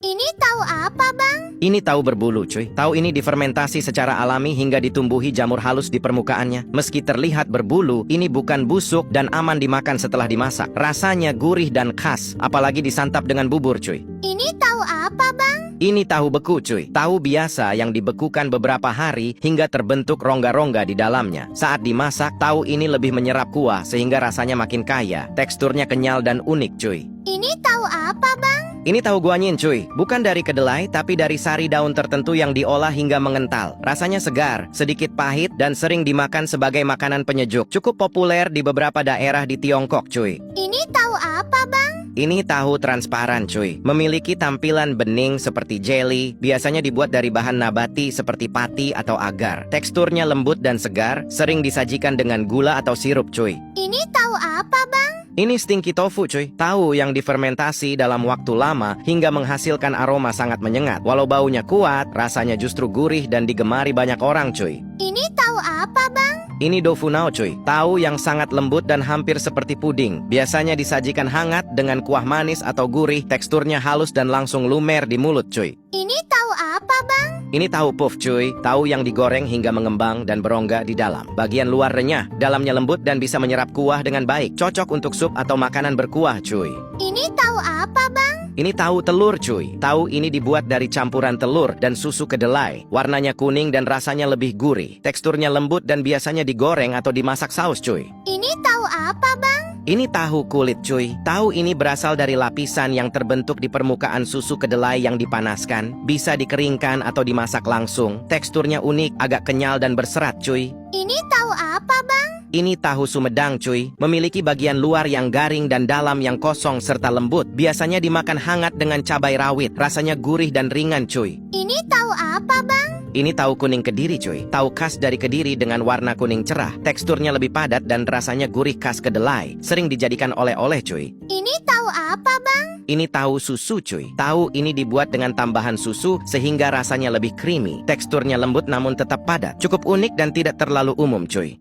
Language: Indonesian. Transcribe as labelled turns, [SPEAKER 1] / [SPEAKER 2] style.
[SPEAKER 1] Ini tahu apa, Bang?
[SPEAKER 2] Ini tahu berbulu, cuy. Tahu ini difermentasi secara alami hingga ditumbuhi jamur halus di permukaannya. Meski terlihat berbulu, ini bukan busuk dan aman dimakan setelah dimasak. Rasanya gurih dan khas, apalagi disantap dengan bubur, cuy.
[SPEAKER 1] Ini tahu apa, Bang?
[SPEAKER 2] Ini tahu beku, cuy. Tahu biasa yang dibekukan beberapa hari hingga terbentuk rongga-rongga di dalamnya. Saat dimasak, tahu ini lebih menyerap kuah sehingga rasanya makin kaya. Teksturnya kenyal dan unik, cuy.
[SPEAKER 1] Ini tahu apa, Bang?
[SPEAKER 2] Ini tahu guanyin, cuy. Bukan dari kedelai, tapi dari sari daun tertentu yang diolah hingga mengental. Rasanya segar, sedikit pahit, dan sering dimakan sebagai makanan penyejuk. Cukup populer di beberapa daerah di Tiongkok, cuy.
[SPEAKER 1] Ini tahu apa, Bang?
[SPEAKER 2] Ini tahu transparan, cuy. Memiliki tampilan bening seperti jelly, biasanya dibuat dari bahan nabati seperti pati atau agar. Teksturnya lembut dan segar, sering disajikan dengan gula atau sirup, cuy.
[SPEAKER 1] Ini tahu apa, Bang?
[SPEAKER 2] Ini stinky tofu, cuy. Tahu yang difermentasi dalam waktu lama hingga menghasilkan aroma sangat menyengat. Walau baunya kuat, rasanya justru gurih dan digemari banyak orang, cuy.
[SPEAKER 1] Ini tahu apa, Bang?
[SPEAKER 2] Ini dofunao, cuy. Tahu yang sangat lembut dan hampir seperti puding. Biasanya disajikan hangat dengan kuah manis atau gurih, teksturnya halus dan langsung lumer di mulut, cuy.
[SPEAKER 1] Ini tahu apa, Bang?
[SPEAKER 2] Ini tahu puff, cuy. Tahu yang digoreng hingga mengembang dan berongga di dalam. Bagian luar renyah, dalamnya lembut dan bisa menyerap kuah dengan baik. Cocok untuk sup atau makanan berkuah, cuy.
[SPEAKER 1] Ini tahu apa, Bang?
[SPEAKER 2] Ini tahu telur, cuy. Tahu ini dibuat dari campuran telur dan susu kedelai. Warnanya kuning dan rasanya lebih gurih. Teksturnya lembut dan biasanya digoreng atau dimasak saus, cuy.
[SPEAKER 1] Ini tahu apa, Bang?
[SPEAKER 2] Ini tahu kulit, cuy. Tahu ini berasal dari lapisan yang terbentuk di permukaan susu kedelai yang dipanaskan. Bisa dikeringkan atau dimasak langsung. Teksturnya unik, agak kenyal dan berserat, cuy.
[SPEAKER 1] Ini tahu apa, Bang?
[SPEAKER 2] Ini tahu Sumedang, cuy. Memiliki bagian luar yang garing dan dalam yang kosong serta lembut. Biasanya dimakan hangat dengan cabai rawit. Rasanya gurih dan ringan, cuy.
[SPEAKER 1] Ini tahu apa, Bang?
[SPEAKER 2] Ini tahu kuning Kediri, cuy. Tahu khas dari Kediri dengan warna kuning cerah. Teksturnya lebih padat dan rasanya gurih khas kedelai. Sering dijadikan oleh-oleh, cuy.
[SPEAKER 1] Ini tahu apa, Bang?
[SPEAKER 2] Ini tahu susu, cuy. Tahu ini dibuat dengan tambahan susu sehingga rasanya lebih creamy. Teksturnya lembut namun tetap padat. Cukup unik dan tidak terlalu umum, cuy.